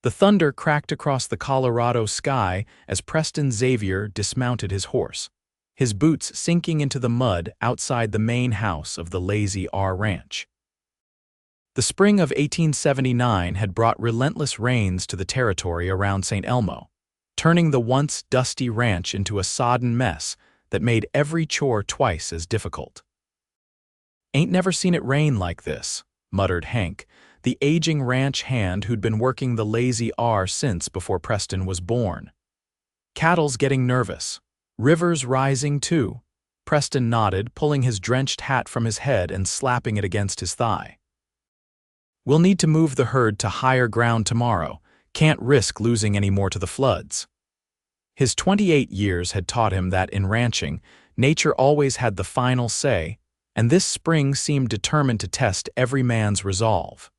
The thunder cracked across the Colorado sky as Preston Xavier dismounted his horse, his boots sinking into the mud outside the main house of the Lazy R Ranch. The spring of 1879 had brought relentless rains to the territory around St. Elmo, turning the once dusty ranch into a sodden mess that made every chore twice as difficult. "Ain't never seen it rain like this," muttered Hank, the aging ranch hand who'd been working the Lazy R since before Preston was born. "Cattle's getting nervous. River's rising too." Preston nodded, pulling his drenched hat from his head and slapping it against his thigh. "We'll need to move the herd to higher ground tomorrow. Can't risk losing any more to the floods." His 28 years had taught him that in ranching, nature always had the final say, and this spring seemed determined to test every man's resolve.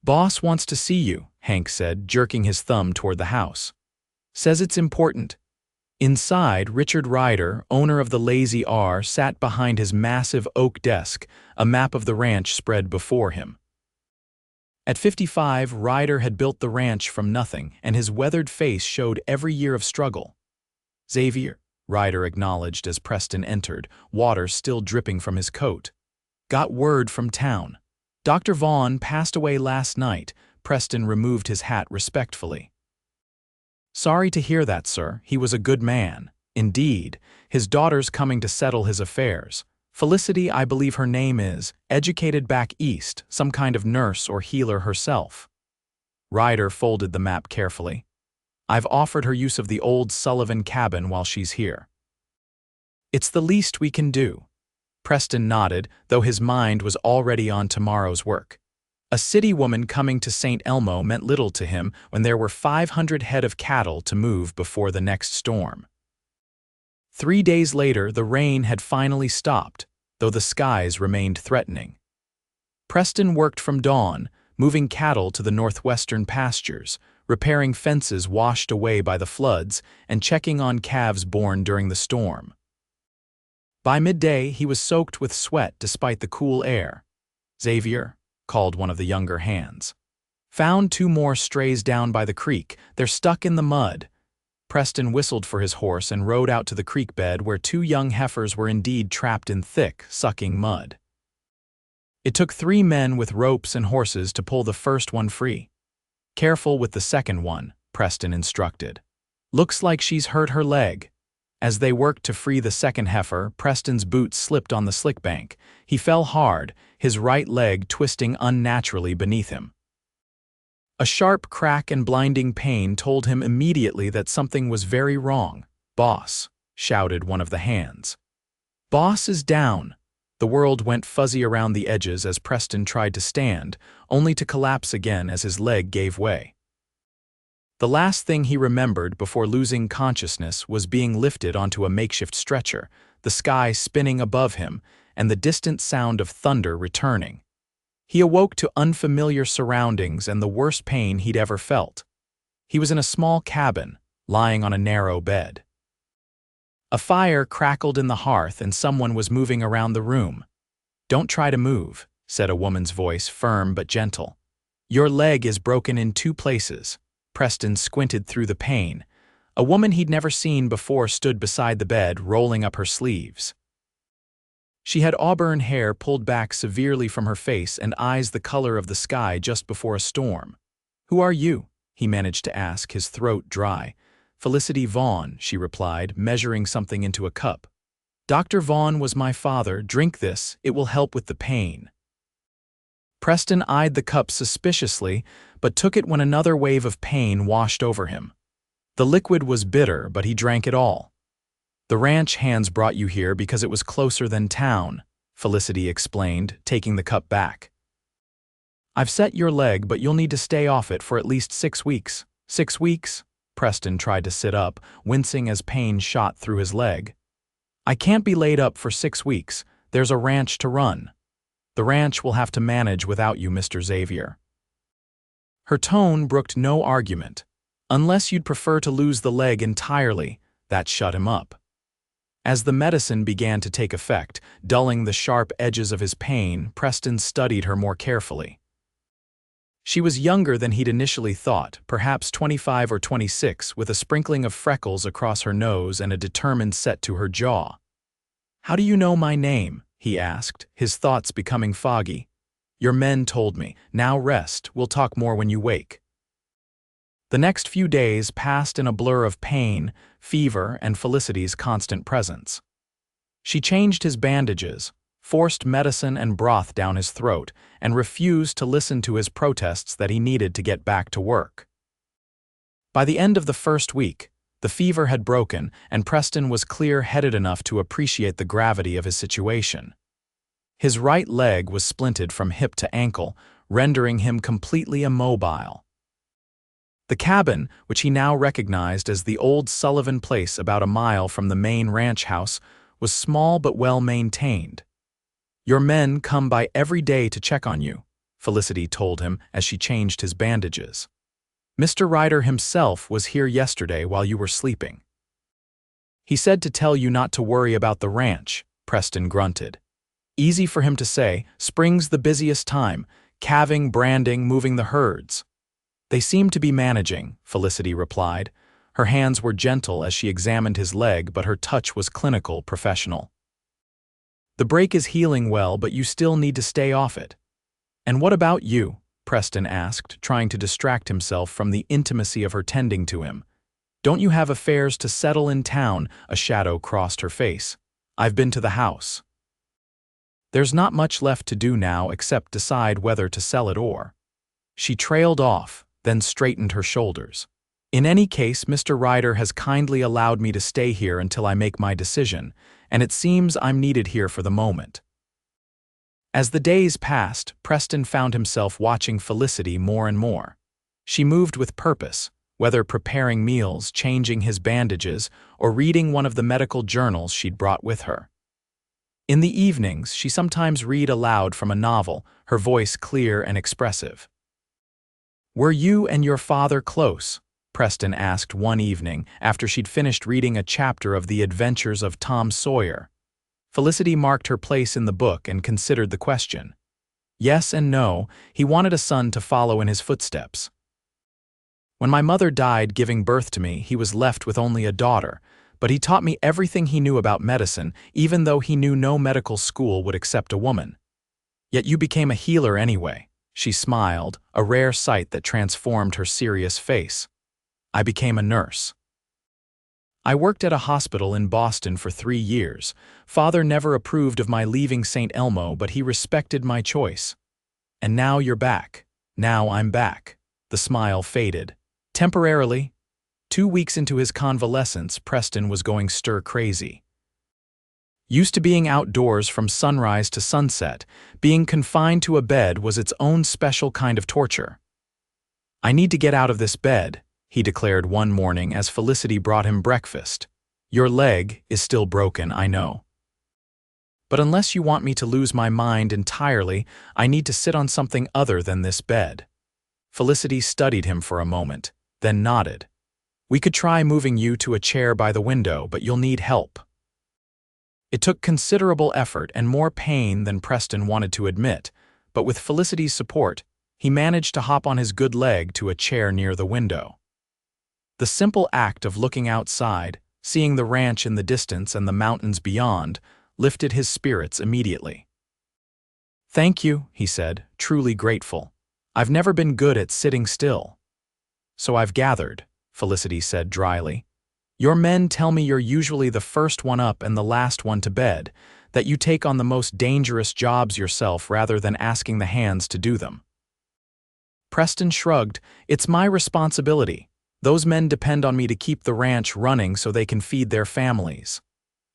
"Boss wants to see you," Hank said, jerking his thumb toward the house. "Says it's important." Inside, Richard Ryder, owner of the Lazy R, sat behind his massive oak desk, a map of the ranch spread before him. At 55, Ryder had built the ranch from nothing, and his weathered face showed every year of struggle. "Xavier," Ryder acknowledged as Preston entered, water still dripping from his coat. "Got word from town. Dr. Vaughn passed away last night." Preston removed his hat respectfully. "Sorry to hear that, sir. He was a good man. Indeed, his daughter's coming to settle his affairs. Felicity, I believe her name is, educated back east, some kind of nurse or healer herself." Ryder folded the map carefully. "I've offered her use of the old Sullivan cabin while she's here." "It's the least we can do." Preston nodded, though his mind was already on tomorrow's work. A city woman coming to St. Elmo meant little to him when there were 500 head of cattle to move before the next storm. 3 days later, the rain had finally stopped, though the skies remained threatening. Preston worked from dawn, moving cattle to the northwestern pastures, repairing fences washed away by the floods, and checking on calves born during the storm. By midday, he was soaked with sweat despite the cool air. "Xavier," called one of the younger hands. "Found 2 more strays down by the creek. They're stuck in the mud." Preston whistled for his horse and rode out to the creek bed where 2 young heifers were indeed trapped in thick, sucking mud. It took 3 men with ropes and horses to pull the first one free. "Careful with the second one," Preston instructed. "Looks like she's hurt her leg." As they worked to free the second heifer, Preston's boots slipped on the slick bank. He fell hard, his right leg twisting unnaturally beneath him. A sharp crack and blinding pain told him immediately that something was very wrong. "Boss," shouted one of the hands. "Boss is down." The world went fuzzy around the edges as Preston tried to stand, only to collapse again as his leg gave way. The last thing he remembered before losing consciousness was being lifted onto a makeshift stretcher, the sky spinning above him, and the distant sound of thunder returning. He awoke to unfamiliar surroundings and the worst pain he'd ever felt. He was in a small cabin, lying on a narrow bed. A fire crackled in the hearth and someone was moving around the room. "Don't try to move," said a woman's voice, firm but gentle. "Your leg is broken in 2 places." Preston squinted through the pain. A woman he'd never seen before stood beside the bed, rolling up her sleeves. She had auburn hair pulled back severely from her face and eyes the color of the sky just before a storm. "Who are you?" he managed to ask, his throat dry. "Felicity Vaughn," she replied, measuring something into a cup. "Dr. Vaughn was my father. Drink this. It will help with the pain." Preston eyed the cup suspiciously, but took it when another wave of pain washed over him. The liquid was bitter, but he drank it all. "The ranch hands brought you here because it was closer than town," Felicity explained, taking the cup back. "I've set your leg, but you'll need to stay off it for at least 6 weeks. 6 weeks?" Preston tried to sit up, wincing as pain shot through his leg. "I can't be laid up for 6 weeks. There's a ranch to run. The ranch will have to manage without you, Mr. Xavier." Her tone brooked no argument. "Unless you'd prefer to lose the leg entirely," that shut him up. As the medicine began to take effect, dulling the sharp edges of his pain, Preston studied her more carefully. She was younger than he'd initially thought, perhaps 25 or 26, with a sprinkling of freckles across her nose and a determined set to her jaw. "How do you know my name?" he asked, his thoughts becoming foggy. "Your men told me. Now rest. We'll talk more when you wake." The next few days passed in a blur of pain, fever, and Felicity's constant presence. She changed his bandages, forced medicine and broth down his throat, and refused to listen to his protests that he needed to get back to work. By the end of the first week, the fever had broken, and Preston was clear-headed enough to appreciate the gravity of his situation. His right leg was splinted from hip to ankle, rendering him completely immobile. The cabin, which he now recognized as the old Sullivan place about a mile from the main ranch house, was small but well-maintained. "Your men come by every day to check on you," Felicity told him as she changed his bandages. "Mr. Ryder himself was here yesterday while you were sleeping." "He said to tell you not to worry about the ranch," Preston grunted. Easy for him to say. Spring's the busiest time, calving, branding, moving the herds. "They seem to be managing," Felicity replied. Her hands were gentle as she examined his leg, but her touch was clinical, professional. "The break is healing well, but you still need to stay off it." "And what about you?" Preston asked, trying to distract himself from the intimacy of her tending to him. "Don't you have affairs to settle in town?" A shadow crossed her face. "I've been to the house." "There's not much left to do now except decide whether to sell it or." She trailed off, then straightened her shoulders. "In any case, Mr. Ryder has kindly allowed me to stay here until I make my decision, and it seems I'm needed here for the moment." As the days passed, Preston found himself watching Felicity more and more. She moved with purpose, whether preparing meals, changing his bandages, or reading one of the medical journals she'd brought with her. In the evenings, she sometimes read aloud from a novel, her voice clear and expressive. "Were you and your father close?" Preston asked one evening after she'd finished reading a chapter of The Adventures of Tom Sawyer. Felicity marked her place in the book and considered the question. Yes and no, he wanted a son to follow in his footsteps. "When my mother died giving birth to me, he was left with only a daughter, but he taught me everything he knew about medicine, even though he knew no medical school would accept a woman." "Yet you became a healer anyway." She smiled, a rare sight that transformed her serious face. "I became a nurse. I worked at a hospital in Boston for 3 years. Father never approved of my leaving St. Elmo, but he respected my choice. And now you're back." "Now I'm back." The smile faded. "Temporarily." 2 weeks into his convalescence, Preston was going stir-crazy. Used to being outdoors from sunrise to sunset, being confined to a bed was its own special kind of torture. "I need to get out of this bed," he declared one morning as Felicity brought him breakfast. "Your leg is still broken, I know. But unless you want me to lose my mind entirely, I need to sit on something other than this bed." Felicity studied him for a moment, then nodded. "We could try moving you to a chair by the window, but you'll need help." It took considerable effort and more pain than Preston wanted to admit, but with Felicity's support, he managed to hop on his good leg to a chair near the window. The simple act of looking outside, seeing the ranch in the distance and the mountains beyond, lifted his spirits immediately. "Thank you," he said, truly grateful. "I've never been good at sitting still." "So I've gathered," Felicity said dryly. "Your men tell me you're usually the first one up and the last one to bed, that you take on the most dangerous jobs yourself rather than asking the hands to do them." Preston shrugged. "It's my responsibility. Those men depend on me to keep the ranch running so they can feed their families."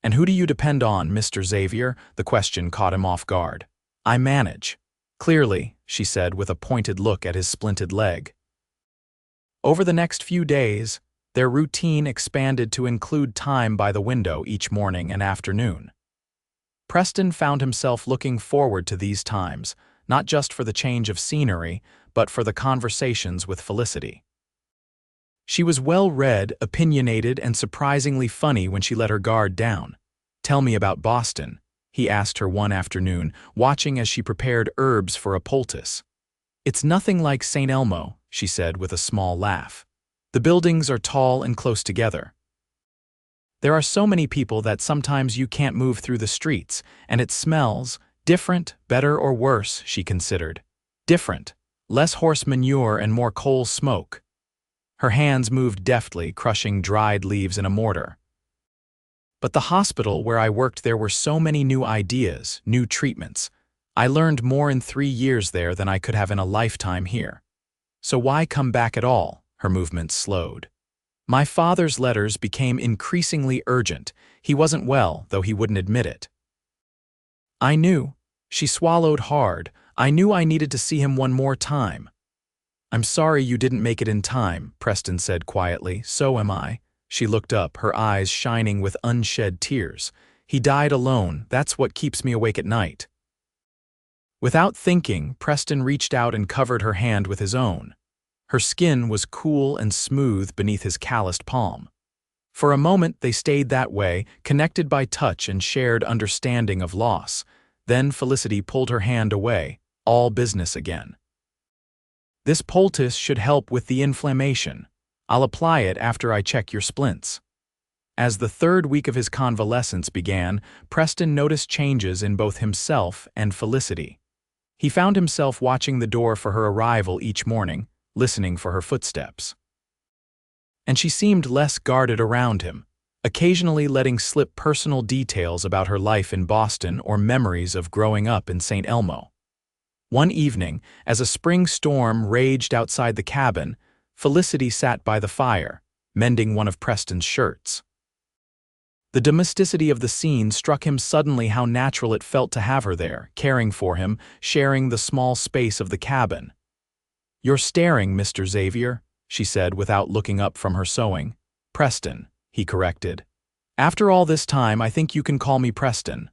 "And who do you depend on, Mr. Xavier?" The question caught him off guard. "I manage." "Clearly," she said with a pointed look at his splinted leg. Over the next few days, their routine expanded to include time by the window each morning and afternoon. Preston found himself looking forward to these times, not just for the change of scenery, but for the conversations with Felicity. She was well-read, opinionated, and surprisingly funny when she let her guard down. "Tell me about Boston," he asked her one afternoon, watching as she prepared herbs for a poultice. It's nothing like St. Elmo, she said with a small laugh. The buildings are tall and close together. There are so many people that sometimes you can't move through the streets, and it smells different, better or worse, she considered. Different. Less horse manure and more coal smoke. Her hands moved deftly, crushing dried leaves in a mortar. But the hospital where I worked, there were so many new ideas, new treatments. I learned more in 3 years there than I could have in a lifetime here. So why come back at all? Her movements slowed. My father's letters became increasingly urgent. He wasn't well, though he wouldn't admit it. I knew. She swallowed hard. I knew I needed to see him one more time. I'm sorry you didn't make it in time, Preston said quietly. So am I. She looked up, her eyes shining with unshed tears. He died alone. That's what keeps me awake at night. Without thinking, Preston reached out and covered her hand with his own. Her skin was cool and smooth beneath his calloused palm. For a moment they stayed that way, connected by touch and shared understanding of loss. Then Felicity pulled her hand away, all business again. This poultice should help with the inflammation. I'll apply it after I check your splints. As the 3rd week of his convalescence began, Preston noticed changes in both himself and Felicity. He found himself watching the door for her arrival each morning, listening for her footsteps. And she seemed less guarded around him, occasionally letting slip personal details about her life in Boston or memories of growing up in St. Elmo. One evening, as a spring storm raged outside the cabin, Felicity sat by the fire, mending one of Preston's shirts. The domesticity of the scene struck him suddenly, how natural it felt to have her there, caring for him, sharing the small space of the cabin. "You're staring, Mr. Xavier," she said without looking up from her sewing. "Preston," he corrected. "After all this time, I think you can call me Preston."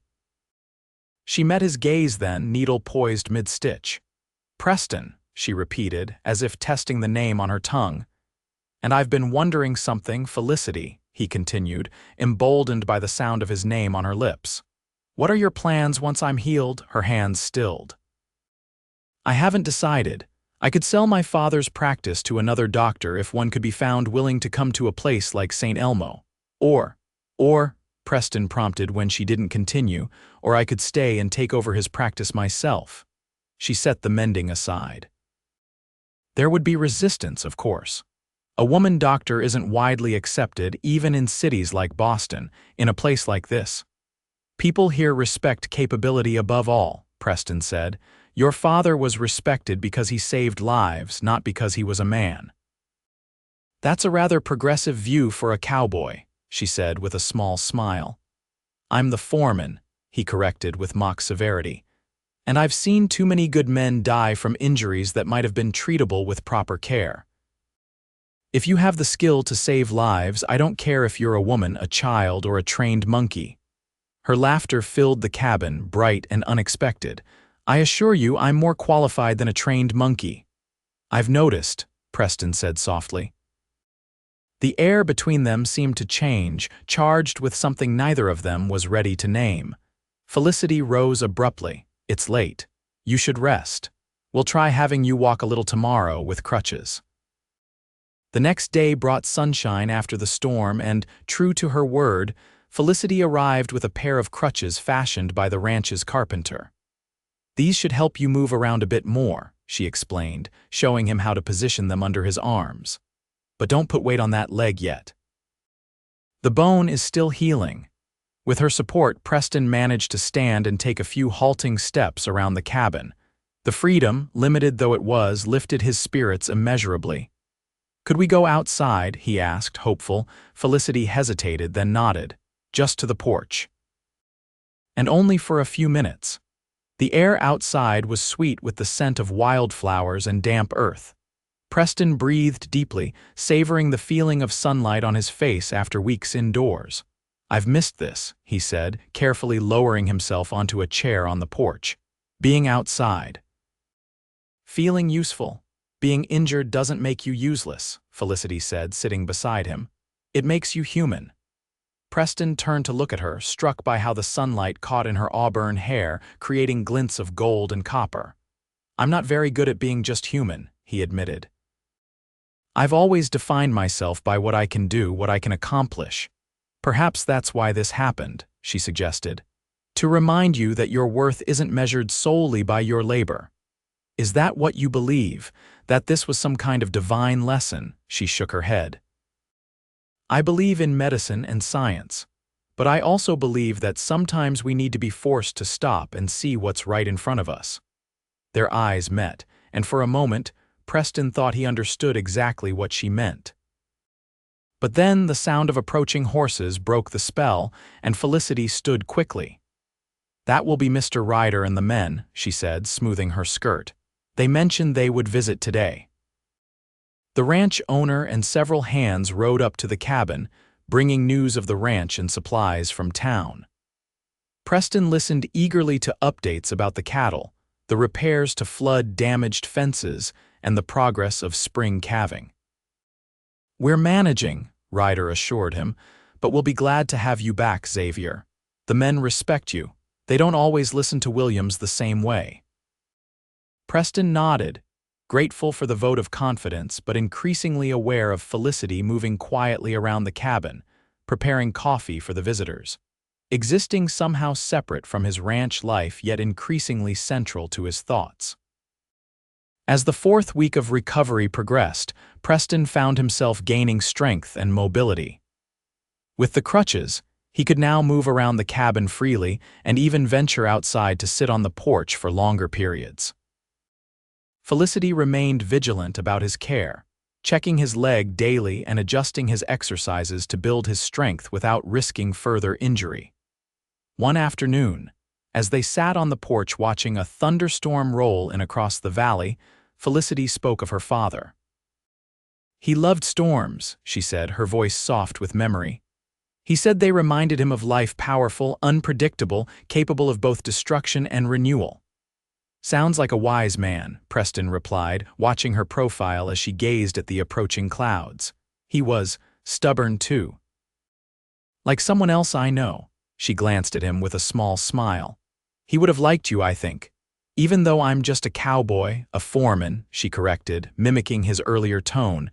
She met his gaze then, needle poised mid-stitch. "Preston," she repeated, as if testing the name on her tongue. "And I've been wondering something, Felicity," he continued, emboldened by the sound of his name on her lips. "What are your plans once I'm healed?" Her hands stilled. "I haven't decided. I could sell my father's practice to another doctor if one could be found willing to come to a place like St. Elmo. Or, Preston prompted when she didn't continue, or I could stay and take over his practice myself." She set the mending aside. There would be resistance, of course. A woman doctor isn't widely accepted even in cities like Boston, in a place like this. "People here respect capability above all," Preston said. "Your father was respected because he saved lives, not because he was a man." "That's a rather progressive view for a cowboy," she said with a small smile. "I'm the foreman," he corrected with mock severity. "And I've seen too many good men die from injuries that might have been treatable with proper care. If you have the skill to save lives, I don't care if you're a woman, a child, or a trained monkey." Her laughter filled the cabin, bright and unexpected. "I assure you I'm more qualified than a trained monkey." "I've noticed," Preston said softly. The air between them seemed to change, charged with something neither of them was ready to name. Felicity rose abruptly. "It's late. You should rest. We'll try having you walk a little tomorrow with crutches." The next day brought sunshine after the storm, and, true to her word, Felicity arrived with a pair of crutches fashioned by the ranch's carpenter. "These should help you move around a bit more," she explained, showing him how to position them under his arms. "But don't put weight on that leg yet. The bone is still healing." With her support, Preston managed to stand and take a few halting steps around the cabin. The freedom, limited though it was, lifted his spirits immeasurably. "Could we go outside?" he asked, hopeful. Felicity hesitated, then nodded. "Just to the porch." And only for a few minutes. The air outside was sweet with the scent of wildflowers and damp earth. Preston breathed deeply, savoring the feeling of sunlight on his face after weeks indoors. "I've missed this," he said, carefully lowering himself onto a chair on the porch. "Being outside. Feeling useful. Being injured doesn't make you useless," Felicity said, sitting beside him. "It makes you human." Preston turned to look at her, struck by how the sunlight caught in her auburn hair, creating glints of gold and copper. I'm not very good at being just human, he admitted. I've always defined myself by what I can do, what I can accomplish. Perhaps that's why this happened, she suggested. To remind you that your worth isn't measured solely by your labor. Is that what you believe? That this was some kind of divine lesson? She shook her head. I believe in medicine and science, but I also believe that sometimes we need to be forced to stop and see what's right in front of us. Their eyes met, and for a moment, Preston thought he understood exactly what she meant. But then the sound of approaching horses broke the spell, and Felicity stood quickly. That will be Mr. Ryder and the men, she said, smoothing her skirt. They mentioned they would visit today. The ranch owner and several hands rode up to the cabin, bringing news of the ranch and supplies from town. Preston listened eagerly to updates about the cattle, the repairs to flood-damaged fences, and the progress of spring calving. We're managing, Ryder assured him, but we'll be glad to have you back, Xavier. The men respect you. They don't always listen to Williams the same way. Preston nodded, grateful for the vote of confidence but increasingly aware of Felicity moving quietly around the cabin, preparing coffee for the visitors. Existing somehow separate from his ranch life yet increasingly central to his thoughts. As the fourth week of recovery progressed, Preston found himself gaining strength and mobility. With the crutches, he could now move around the cabin freely and even venture outside to sit on the porch for longer periods. Felicity remained vigilant about his care, checking his leg daily and adjusting his exercises to build his strength without risking further injury. One afternoon, as they sat on the porch watching a thunderstorm roll in across the valley, Felicity spoke of her father. He loved storms, she said, her voice soft with memory. He said they reminded him of life, powerful, unpredictable, capable of both destruction and renewal. Sounds like a wise man, Preston replied, watching her profile as she gazed at the approaching clouds. He was stubborn too. Like someone else I know, she glanced at him with a small smile. He would have liked you, I think. Even though I'm just a cowboy, a foreman, she corrected, mimicking his earlier tone.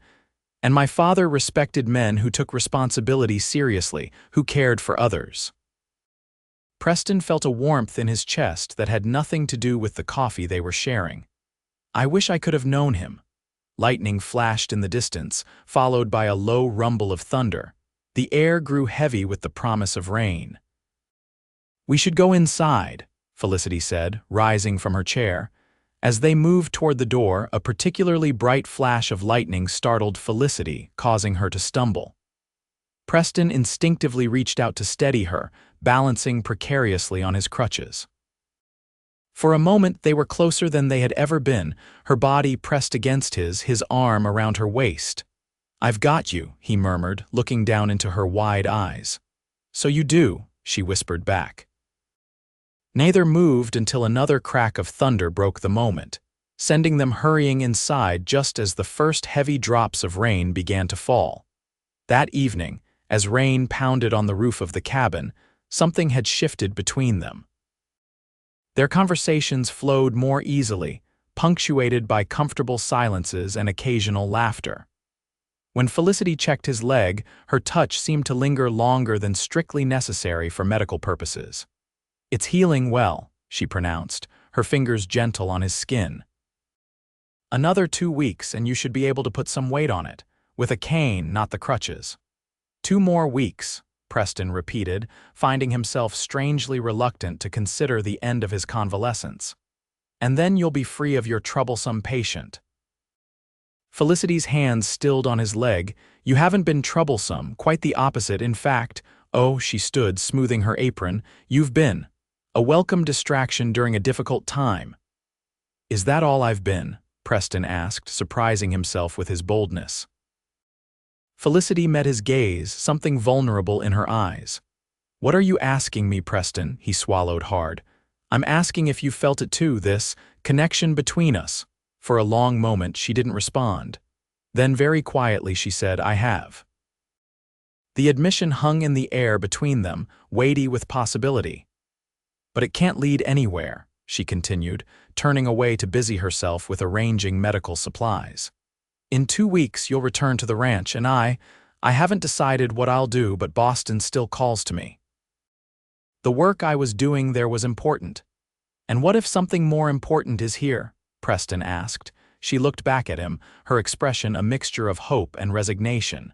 And my father respected men who took responsibility seriously, who cared for others. Preston felt a warmth in his chest that had nothing to do with the coffee they were sharing. I wish I could have known him. Lightning flashed in the distance, followed by a low rumble of thunder. The air grew heavy with the promise of rain. We should go inside, Felicity said, rising from her chair. As they moved toward the door, a particularly bright flash of lightning startled Felicity, causing her to stumble. Preston instinctively reached out to steady her, balancing precariously on his crutches. For a moment they were closer than they had ever been, her body pressed against his arm around her waist. I've got you, he murmured, looking down into her wide eyes. So you do, she whispered back. Neither moved until another crack of thunder broke the moment, sending them hurrying inside just as the first heavy drops of rain began to fall. That evening, as rain pounded on the roof of the cabin, something had shifted between them. Their conversations flowed more easily, punctuated by comfortable silences and occasional laughter. When Felicity checked his leg, her touch seemed to linger longer than strictly necessary for medical purposes. It's healing well, she pronounced, her fingers gentle on his skin. Another 2 weeks and you should be able to put some weight on it, with a cane, not the crutches. 2 more weeks, Preston repeated, finding himself strangely reluctant to consider the end of his convalescence. And then you'll be free of your troublesome patient. Felicity's hands stilled on his leg. You haven't been troublesome, quite the opposite, in fact. Oh, she stood, smoothing her apron. You've been a welcome distraction during a difficult time. Is that all I've been? Preston asked, surprising himself with his boldness. Felicity met his gaze, something vulnerable in her eyes. What are you asking me, Preston? He swallowed hard. I'm asking if you felt it too, this connection between us. For a long moment she didn't respond. Then very quietly she said, I have. The admission hung in the air between them, weighty with possibility. But it can't lead anywhere, she continued, turning away to busy herself with arranging medical supplies. In 2 weeks you'll return to the ranch, and I haven't decided what I'll do, but Boston still calls to me. The work I was doing there was important. And what if something more important is here? Preston asked. She looked back at him, her expression a mixture of hope and resignation.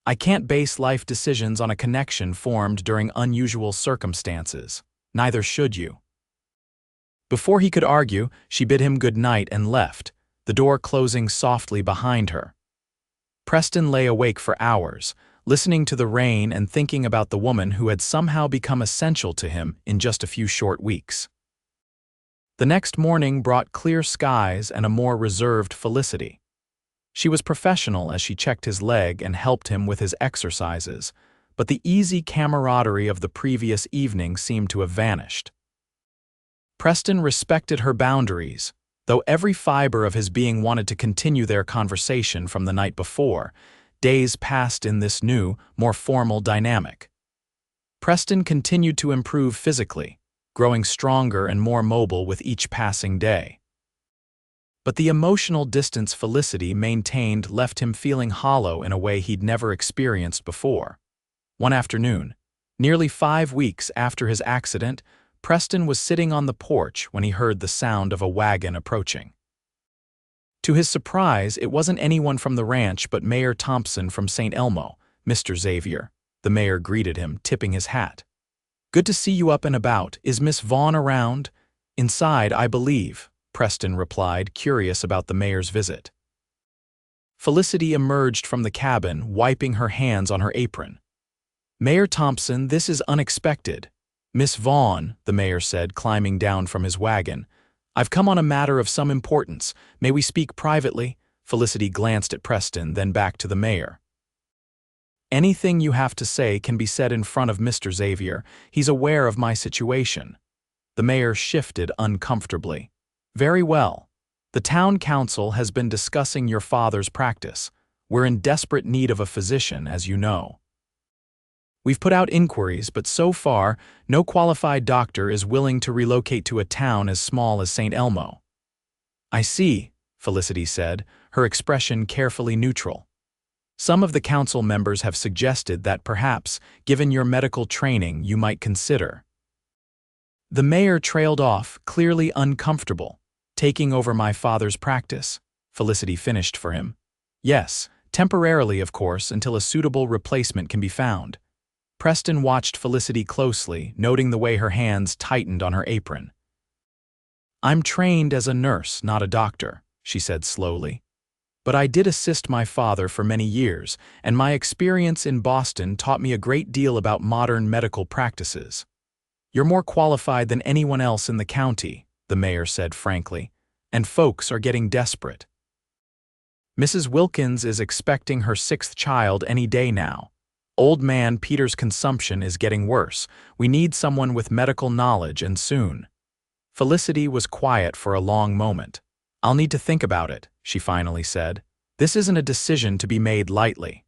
I can't base life decisions on a connection formed during unusual circumstances. Neither should you. Before he could argue, she bid him good night and left, the door closing softly behind her. Preston lay awake for hours, listening to the rain and thinking about the woman who had somehow become essential to him in just a few short weeks. The next morning brought clear skies and a more reserved Felicity. She was professional as she checked his leg and helped him with his exercises, but the easy camaraderie of the previous evening seemed to have vanished. Preston respected her boundaries, though every fiber of his being wanted to continue their conversation from the night before. Days passed in this new, more formal dynamic. Preston continued to improve physically, growing stronger and more mobile with each passing day. But the emotional distance Felicity maintained left him feeling hollow in a way he'd never experienced before. One afternoon, nearly 5 weeks after his accident, Preston was sitting on the porch when he heard the sound of a wagon approaching. To his surprise, it wasn't anyone from the ranch but Mayor Thompson from St. Elmo. Mr. Xavier, the mayor greeted him, tipping his hat. Good to see you up and about. Is Miss Vaughn around? Inside, I believe, Preston replied, curious about the mayor's visit. Felicity emerged from the cabin, wiping her hands on her apron. Mayor Thompson, this is unexpected. Miss Vaughn, the mayor said, climbing down from his wagon. I've come on a matter of some importance. May we speak privately? Felicity glanced at Preston, then back to the mayor. Anything you have to say can be said in front of Mr. Xavier. He's aware of my situation. The mayor shifted uncomfortably. Very well. The town council has been discussing your father's practice. We're in desperate need of a physician, as you know. We've put out inquiries, but so far, no qualified doctor is willing to relocate to a town as small as St. Elmo. I see, Felicity said, her expression carefully neutral. Some of the council members have suggested that perhaps, given your medical training, you might consider. The mayor trailed off, clearly uncomfortable. Taking over my father's practice, Felicity finished for him. Yes, temporarily, of course, until a suitable replacement can be found. Preston watched Felicity closely, noting the way her hands tightened on her apron. I'm trained as a nurse, not a doctor, she said slowly. But I did assist my father for many years, and my experience in Boston taught me a great deal about modern medical practices. You're more qualified than anyone else in the county, the mayor said frankly, and folks are getting desperate. Mrs. Wilkins is expecting her 6th child any day now. Old man Peter's consumption is getting worse. We need someone with medical knowledge, and soon. Felicity was quiet for a long moment. I'll need to think about it, she finally said. This isn't a decision to be made lightly.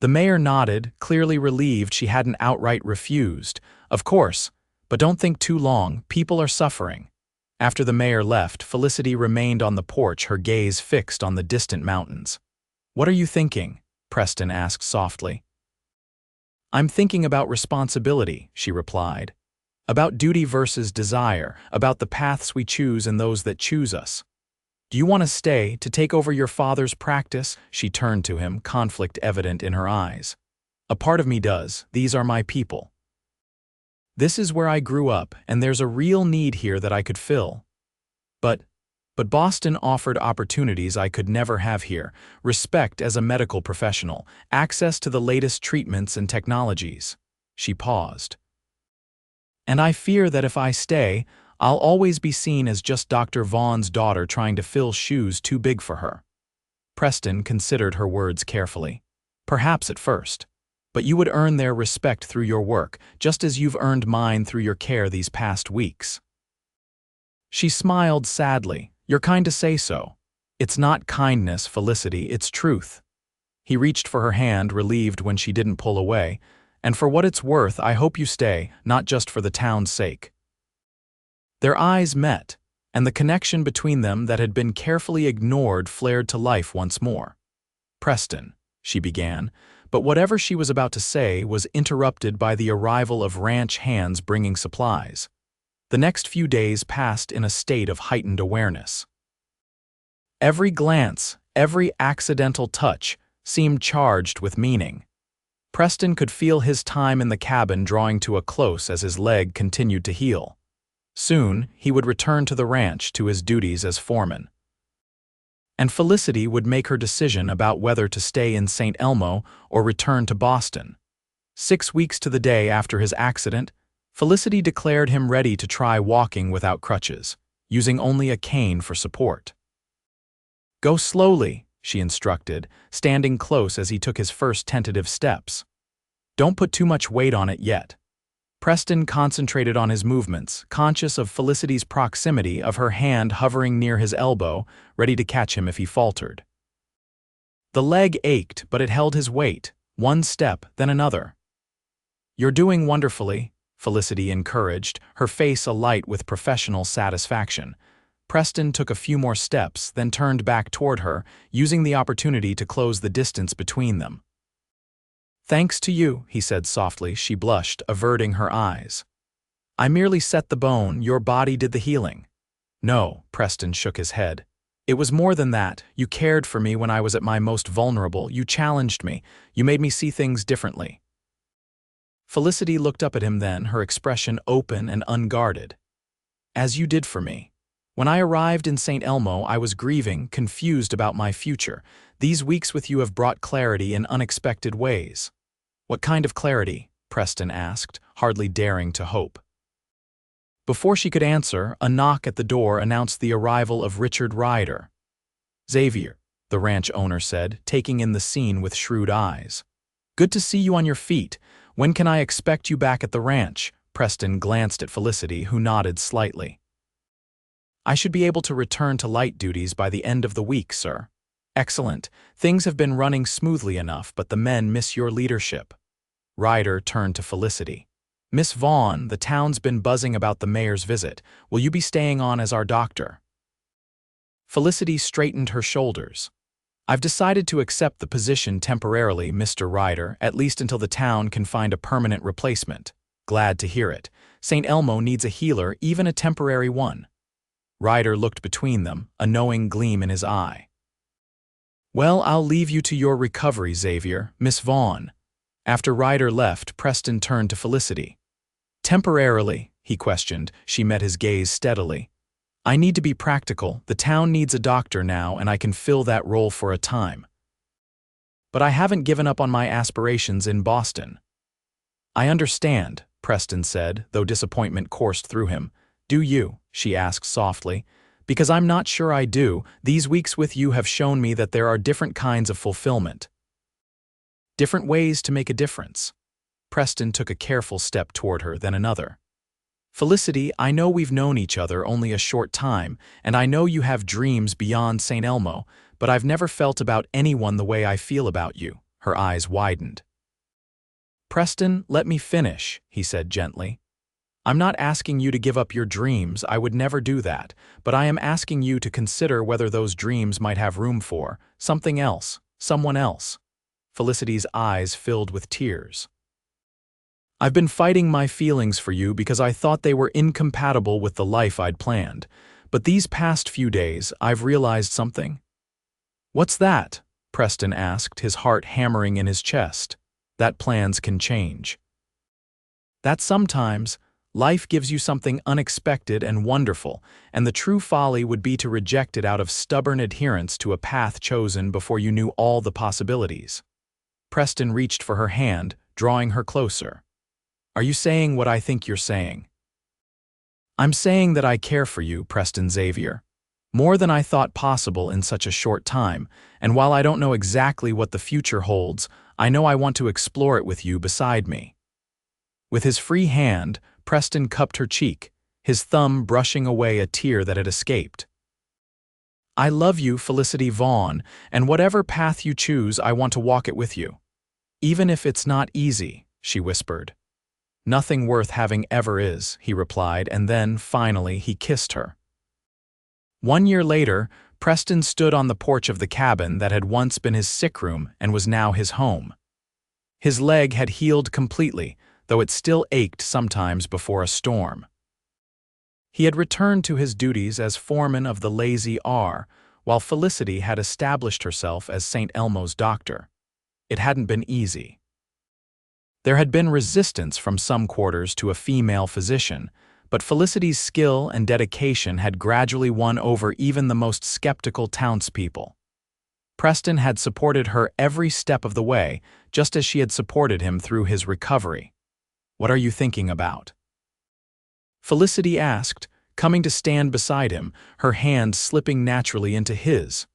The mayor nodded, clearly relieved she hadn't outright refused. Of course, but don't think too long, people are suffering. After the mayor left, Felicity remained on the porch, her gaze fixed on the distant mountains. What are you thinking? Preston asked softly. I'm thinking about responsibility, she replied. About duty versus desire, about the paths we choose and those that choose us. Do you want to stay, to take over your father's practice? She turned to him, conflict evident in her eyes. A part of me does. These are my people. This is where I grew up, and there's a real need here that I could fill. But Boston offered opportunities I could never have here. Respect as a medical professional, access to the latest treatments and technologies. She paused. And I fear that if I stay, I'll always be seen as just Dr. Vaughn's daughter trying to fill shoes too big for her. Preston considered her words carefully. Perhaps at first. But you would earn their respect through your work, just as you've earned mine through your care these past weeks. She smiled sadly. You're kind to say so. It's not kindness, Felicity, it's truth. He reached for her hand, relieved when she didn't pull away. And for what it's worth, I hope you stay, not just for the town's sake. Their eyes met, and the connection between them that had been carefully ignored flared to life once more. "Preston," she began, but whatever she was about to say was interrupted by the arrival of ranch hands bringing supplies. The next few days passed in a state of heightened awareness. Every glance, every accidental touch, seemed charged with meaning. Preston could feel his time in the cabin drawing to a close as his leg continued to heal. Soon, he would return to the ranch to his duties as foreman. And Felicity would make her decision about whether to stay in St. Elmo or return to Boston. 6 weeks to the day after his accident, Felicity declared him ready to try walking without crutches, using only a cane for support. "Go slowly," she instructed, standing close as he took his first tentative steps. "Don't put too much weight on it yet." Preston concentrated on his movements, conscious of Felicity's proximity, of her hand hovering near his elbow, ready to catch him if he faltered. The leg ached, but it held his weight, one step, then another. "You're doing wonderfully," Felicity encouraged, her face alight with professional satisfaction. Preston took a few more steps, then turned back toward her, using the opportunity to close the distance between them. "Thanks to you," he said softly. She blushed, averting her eyes. "I merely set the bone, your body did the healing." "No," Preston shook his head. "It was more than that. You cared for me when I was at my most vulnerable. You challenged me. You made me see things differently." Felicity looked up at him then, her expression open and unguarded. "As you did for me. When I arrived in St. Elmo, I was grieving, confused about my future. These weeks with you have brought clarity in unexpected ways." "What kind of clarity?" Preston asked, hardly daring to hope. Before she could answer, a knock at the door announced the arrival of Richard Ryder. "Xavier," the ranch owner said, taking in the scene with shrewd eyes. "Good to see you on your feet. When can I expect you back at the ranch?" Preston glanced at Felicity, who nodded slightly. "I should be able to return to light duties by the end of the week, sir." "Excellent. Things have been running smoothly enough, but the men miss your leadership." Ryder turned to Felicity. "Miss Vaughn, the town's been buzzing about the mayor's visit. Will you be staying on as our doctor?" Felicity straightened her shoulders. "I've decided to accept the position temporarily, Mr. Ryder, at least until the town can find a permanent replacement." "Glad to hear it. St. Elmo needs a healer, even a temporary one." Ryder looked between them, a knowing gleam in his eye. "Well, I'll leave you to your recovery, Xavier. Miss Vaughn." After Ryder left, Preston turned to Felicity. "Temporarily?" he questioned. She met his gaze steadily. "I need to be practical. The town needs a doctor now, and I can fill that role for a time. But I haven't given up on my aspirations in Boston." "I understand," Preston said, though disappointment coursed through him. "Do you?" she asked softly. "Because I'm not sure I do. These weeks with you have shown me that there are different kinds of fulfillment. Different ways to make a difference." Preston took a careful step toward her, then another. "Felicity, I know we've known each other only a short time, and I know you have dreams beyond St. Elmo, but I've never felt about anyone the way I feel about you." Her eyes widened. "Preston, let me finish," he said gently. "I'm not asking you to give up your dreams, I would never do that, but I am asking you to consider whether those dreams might have room for something else, someone else." Felicity's eyes filled with tears. "I've been fighting my feelings for you because I thought they were incompatible with the life I'd planned, but these past few days I've realized something." "What's that?" Preston asked, his heart hammering in his chest. "That plans can change. That sometimes life gives you something unexpected and wonderful, and the true folly would be to reject it out of stubborn adherence to a path chosen before you knew all the possibilities." Preston reached for her hand, drawing her closer. "Are you saying what I think you're saying?" "I'm saying that I care for you, Preston Xavier. More than I thought possible in such a short time, and while I don't know exactly what the future holds, I know I want to explore it with you beside me." With his free hand, Preston cupped her cheek, his thumb brushing away a tear that had escaped. "I love you, Felicity Vaughn, and whatever path you choose, I want to walk it with you. Even if it's not easy," she whispered. Nothing worth having ever is, he replied, and then, finally, he kissed her. 1 year later, Preston stood on the porch of the cabin that had once been his sick room and was now his home. His leg had healed completely, though it still ached sometimes before a storm. He had returned to his duties as foreman of the Lazy R, while Felicity had established herself as St. Elmo's doctor. It hadn't been easy. There had been resistance from some quarters to a female physician, but Felicity's skill and dedication had gradually won over even the most skeptical townspeople. Preston had supported her every step of the way, just as she had supported him through his recovery. "What are you thinking about?" Felicity asked, coming to stand beside him, her hand slipping naturally into his.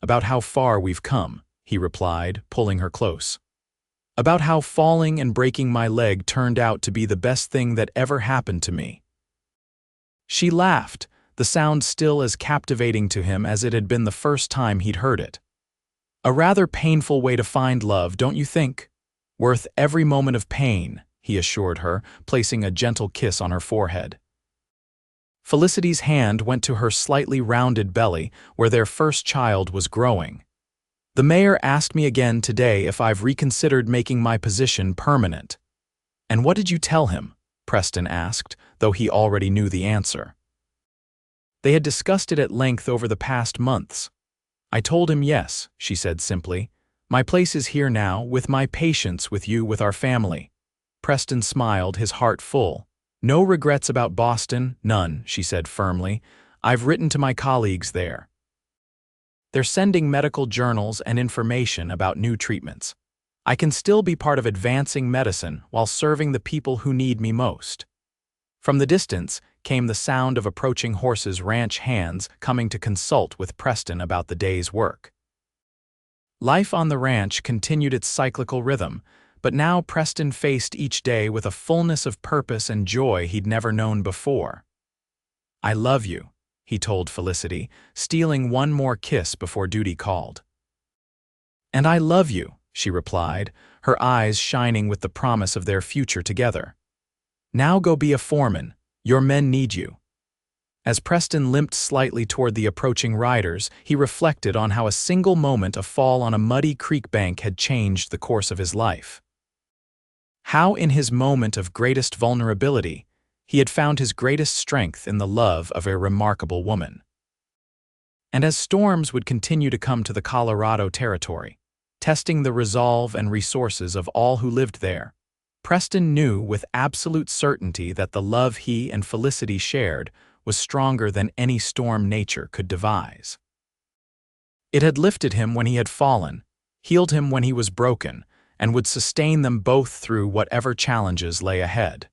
"About how far we've come," he replied, pulling her close. "About how falling and breaking my leg turned out to be the best thing that ever happened to me." She laughed, the sound still as captivating to him as it had been the first time he'd heard it. "A rather painful way to find love, don't you think? Worth every moment of pain," he assured her, placing a gentle kiss on her forehead. Felicity's hand went to her slightly rounded belly, where their first child was growing. "The mayor asked me again today if I've reconsidered making my position permanent." "And what did you tell him?" Preston asked, though he already knew the answer. They had discussed it at length over the past months. "I told him yes," she said simply. "My place is here now, with my patience with you, with our family." Preston smiled, his heart full. "No regrets about Boston, none," she said firmly. "I've written to my colleagues there. They're sending medical journals and information about new treatments. I can still be part of advancing medicine while serving the people who need me most." From the distance came the sound of approaching horses' ranch hands coming to consult with Preston about the day's work. Life on the ranch continued its cyclical rhythm, but now Preston faced each day with a fullness of purpose and joy he'd never known before. "I love you," he told Felicity, stealing one more kiss before duty called. "And I love you," she replied, her eyes shining with the promise of their future together. "Now go be a foreman. Your men need you." As Preston limped slightly toward the approaching riders, he reflected on how a single moment of fall on a muddy creek bank had changed the course of his life. How in his moment of greatest vulnerability, he had found his greatest strength in the love of a remarkable woman. And as storms would continue to come to the Colorado territory, testing the resolve and resources of all who lived there, Preston knew with absolute certainty that the love he and Felicity shared was stronger than any storm nature could devise. It had lifted him when he had fallen, healed him when he was broken, and would sustain them both through whatever challenges lay ahead.